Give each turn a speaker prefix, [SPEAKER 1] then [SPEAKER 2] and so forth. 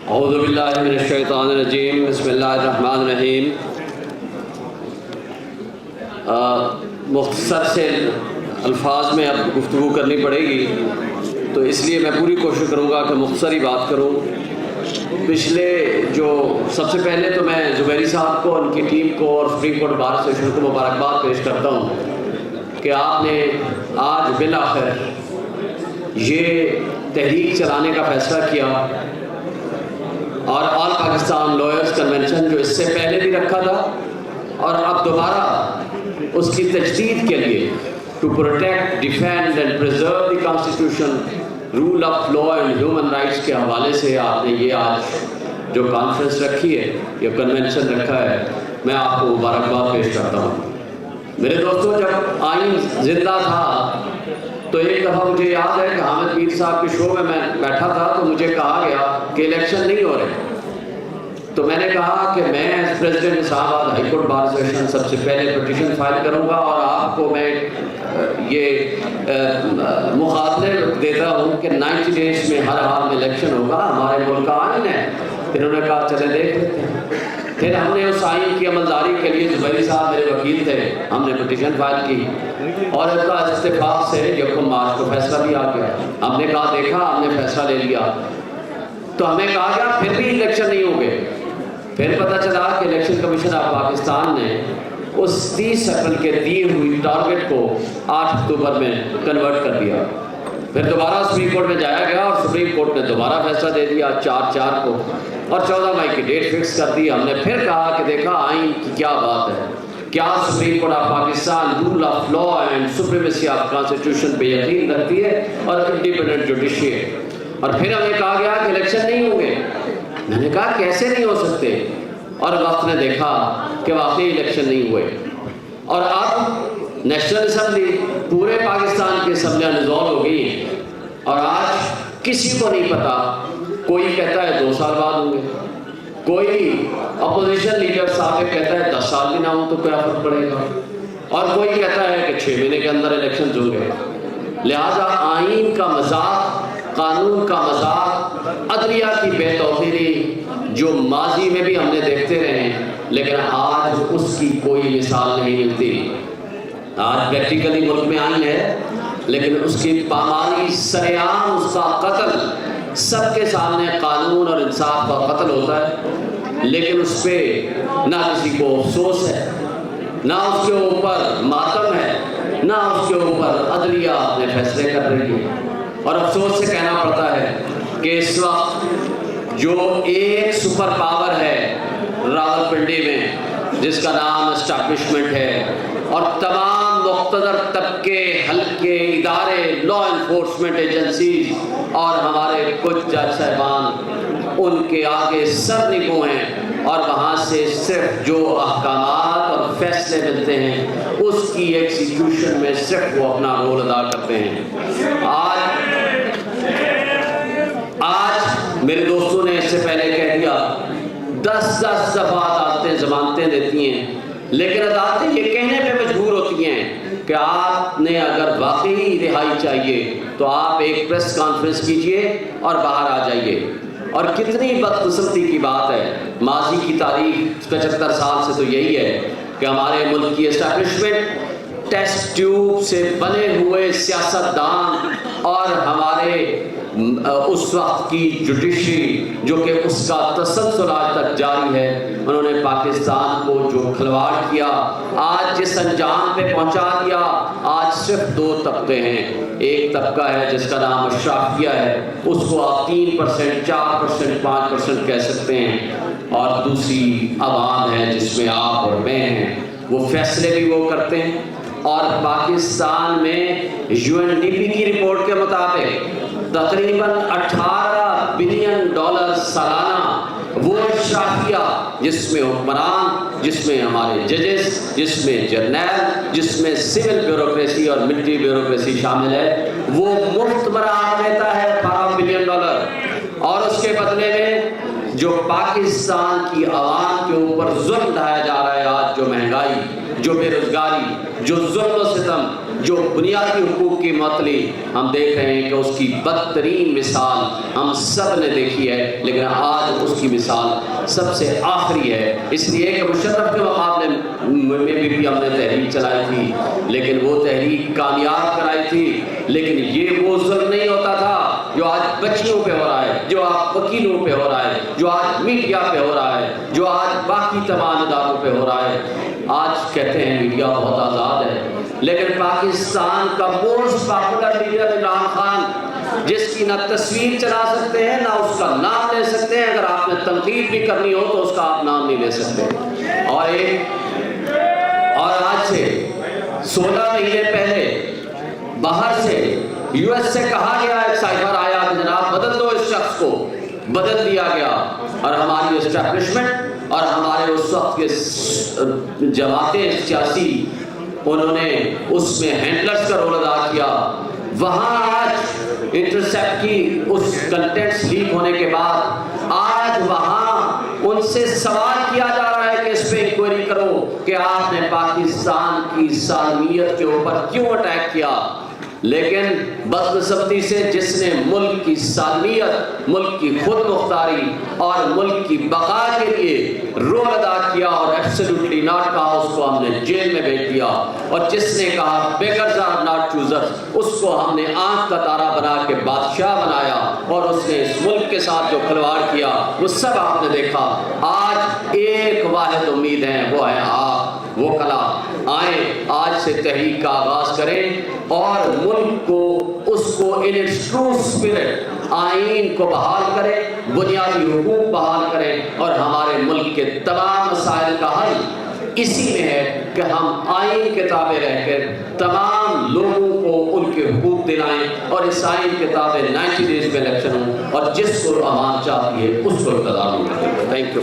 [SPEAKER 1] اعوذ باللہ من الشیطان الرجیم، بسم اللہ الرحمن الرحیم۔ مختصر سے الفاظ میں اب گفتگو کرنی پڑے گی، تو اس لیے میں پوری کوشش کروں گا کہ مختصر ہی بات کروں۔ سب سے پہلے تو میں زبیری صاحب کو، ان کی ٹیم کو اور سپریم کورٹ بار ایسوسیشن کو مبارکباد پیش کرتا ہوں کہ آپ نے آج بالآخر یہ تحریک چلانے کا فیصلہ کیا، اور آل پاکستان لائرز کنونشن جو اس سے پہلے بھی رکھا تھا اور اب دوبارہ اس کی تجدید کے لیے to protect, defend and preserve the constitution, rule of law and human rights کے حوالے سے آپ نے یہ آج جو کانفرنس رکھی ہے، یہ کنونشن رکھا ہے، میں آپ کو مبارکباد پیش کرتا ہوں۔ میرے دوستوں، جب آئین زندہ تھا تو ایک دفعہ مجھے یاد ہے کہ حامد میر صاحب کے شو میں بیٹھا تھا، تو مجھے کہا گیا کہ الیکشن نہیں ہو رہے، تو میں نے کہا کہ میں ایز پریزیڈنٹ اسلام آباد ہائی کورٹ بار ایسوسیشن سب سے پہلے پٹیشن فائل کروں گا، اور آپ کو میں یہ مخاطب دیتا ہوں کہ 90 ڈیز میں ہر حال میں الیکشن ہوگا، ہمارے ملک کا آئین ہے۔ پھر انہوں نے کہا چلے دیکھ لیتے ہیں۔ پھر ہم نے اس آئین کی عملداری کے لیے، زبیری صاحب میرے وکیل تھے، ہم نے پٹیشن فائل کی، اور اس کا اتفاق سے یکم مارچ کو فیصلہ بھی آ گیا۔ ہم نے کہا دیکھا، ہم نے فیصلہ لے لیا، تو ہمیں کہا گیا پھر بھی الیکشن نہیں ہوں گے۔ پھر پتہ چلا کہ الیکشن کمیشن آف پاکستان نے اس 30 اپریل کے دی ہوئی ٹارگٹ کو 8 اکتوبر میں کنورٹ کر دیا۔ پھر دوبارہ سپریم کورٹ میں جایا گیا، اور سپریم کورٹ نے دوبارہ فیصلہ دے دیا 4/4 کو، اور 14 مئی کی ڈیٹ فکس کر دی۔ ہم نے پھر کہا کہ دیکھا آئین کی کیا بات ہے، کیا supreme court of Pakistan rule of law and supremacy of constitution پہ یقین رکھتی ہے اور انڈیپینڈنٹ جوڈیشری ہے۔ اور پھر ہمیں کہا گیا کہ الیکشن نہیں ہوں گے۔ میں نے کہا کیسے نہیں ہو سکتے، اور وقت نے دیکھا کہ واقعی الیکشن نہیں ہوئے، اور اب نیشنل اسمبلی پورے پاکستان کی اسمبلیاں ڈسولو ہو گئی ہیں، اور آج کسی کو نہیں پتا، کوئی کہتا ہے 2 سال بعد ہوں گے، کوئی اپوزیشن لیڈر صاحب کہتا ہے 10 سال بھی نہ ہوں تو کیا فرق پڑے گا، اور کوئی کہتا ہے کہ 6 مہینے کے اندر الیکشن ہوں گے۔ لہٰذا آئین کا مذاق، قانون کا مذاق، عدلیہ کی بے توفیری جو ماضی میں بھی ہم نے دیکھتے رہے ہیں، لیکن آج اس کی کوئی مثال نہیں ملتی۔ آج پریکٹیکلی ملک میں آئین ہے، لیکن اس کی پامالی، سرعام اس کا قتل، سب کے سامنے قانون اور انصاف کا قتل ہوتا ہے، لیکن اس پہ نہ کسی کو افسوس ہے، نہ اس کے اوپر ماتم ہے، نہ اس کے اوپر عدلیہ اپنے فیصلے کر رہی ہے۔ اور افسوس سے کہنا پڑتا ہے کہ اس وقت جو ایک سپر پاور ہے راولپنڈی میں، جس کا نام اسٹیبلشمنٹ ہے، اور تمام مقتدر طبقے، حلقے، ادارے، لا انفورسمنٹ ایجنسیز اور ہمارے کچھ جج صاحبان ان کے آگے سر نگو ہیں، اور وہاں سے صرف جو احکامات اور فیصلے ملتے ہیں اس کی ایکسیکیوشن میں صرف وہ اپنا رول ادا کرتے ہیں۔ آج میرے دوستوں نے اس سے پہلے کہہ دیا، 10 دفعہ عدالتیں ضمانتیں دیتی ہیں، لیکن عدالتیں یہ کہنے پہ مجبور ہوتی ہیں کہ آپ نے اگر واقعی رہائی چاہیے تو آپ ایک پریس کانفرنس کیجئے اور باہر آ جائیے۔ اور کتنی بدقسمتی کی بات ہے، ماضی کی تاریخ 75 سال سے تو یہی ہے کہ ہمارے ملک کی اسٹیبلشمنٹ ٹیسٹ ٹیوب سے بنے ہوئے سیاستدان اور ہمارے اس وقت کی جوڈیشری جو کہ اس کا تسلسل آج تک جاری ہے، انہوں نے پاکستان کو جو کھلواڑ کیا، آج جس انجام پہ پہنچا دیا۔ آج صرف 2 طبقے ہیں، ایک طبقہ ہے جس کا نام اشرافیہ ہے، اس کو آپ 3%، 4%، 5% کہہ سکتے ہیں، اور دوسری عوام ہے جس میں آپ اور میں ہیں۔ وہ فیصلے بھی وہ کرتے ہیں، اور پاکستان میں UNDP کی رپورٹ کے مطابق تقریباً $18 بلین سالانہ وہ اشرافیہ، جس میں حکمران، جس میں ہمارے ججز، جس میں جرنیل، جس میں سول بیوروکریسی اور ملٹری بیوروکریسی شامل ہے، وہ مفت برآمد دیتا ہے $12 بلین، اور اس کے بدلے میں جو پاکستان کی عوام کے اوپر ظلم ڈھایا جا رہا ہے، آج جو مہنگائی، جو بے روزگاری، جو ظلم و ستم، جو بنیادی حقوق کی معطلی ہم دیکھ رہے ہیں کہ اس کی بدترین مثال ہم سب نے دیکھی ہے، لیکن آج اس کی مثال سب سے آخری ہے، اس لیے کہ مشرف کے مقابلے میں بھی ہم نے تحریک چلائی تھی، لیکن وہ تحریک کامیاب کرائی تھی، لیکن یہ وہ ظلم نہیں ہوتا تھا جو آج بچیوں پہ ہو رہا ہے، جو آج وکیلوں پہ ہو رہا ہے، جو آج میڈیا پہ ہو رہا ہے، جو آج باقی تمام اداروں پہ ہو رہا ہے۔ آج کہتے ہیں میڈیا بہت آزاد ہے، لیکن پاکستان کا most popular leader Imran Khan, جس کی نہ تصویر چلا سکتے ہیں نہ اس کا نام لے سکتے ہیں، اگر آپ نے تنقید بھی کرنی ہو تو اس کا آپ نام نہیں لے سکتے۔ اور آج سے 16 مہینے پہلے باہر سے یو ایس سے کہا گیا، ایک سائبر آیا کہ جناب بدل دو اس شخص کو، بدل دیا گیا، اور ہماری اسٹیبلشمنٹ اور ہمارے اس وقت کے جماعتیں سیاسی انہوں نے اس میں ہینڈلرز کا رول ادا کیا۔ وہاں آج انٹرسیپٹ کی اس کنٹینٹس لیک ہونے کے بعد آج وہاں ان سے سوال کیا جا رہا ہے کہ اس پہ انکوائری کرو کہ آپ نے پاکستان کی سالمیت کے اوپر کیوں اٹیک کیا، لیکن بدقسمتی سے جس نے ملک کی سالمیت، ملک کی خود مختاری اور ملک کی بقا کے لیے رول ادا کیا اور ایبسلیوٹلی ناٹ کہا، اس کو ہم نے جیل میں بھیج دیا، اور جس نے کہا بیگرز آر ناٹ چوزرز، اس کو ہم نے آنکھ کا تارا بنا کے بادشاہ بنایا، اور اس نے اس ملک کے ساتھ جو کھلواڑ کیا وہ سب آپ نے دیکھا۔ آج ایک واحد امید ہے، وہ ہے آپ، وہ کلا آئیں، آج سے تحریک کا آغاز کریں اور ملک کو اس کو ان اٹس ٹرو اسپرٹ آئین کو بحال کریں، بنیادی حقوق بحال کریں، اور ہمارے ملک کے تمام مسائل کا حل اسی میں ہے کہ ہم آئین کے تابع رہ کر تمام لوگوں کو ان کے حقوق دلائیں، اور اس آئین کے تابع 90 ڈیز میں الیکشن ہوں، اور جس کو عوام چاہتی ہے اس کو اقتدار ملے۔ Thank you.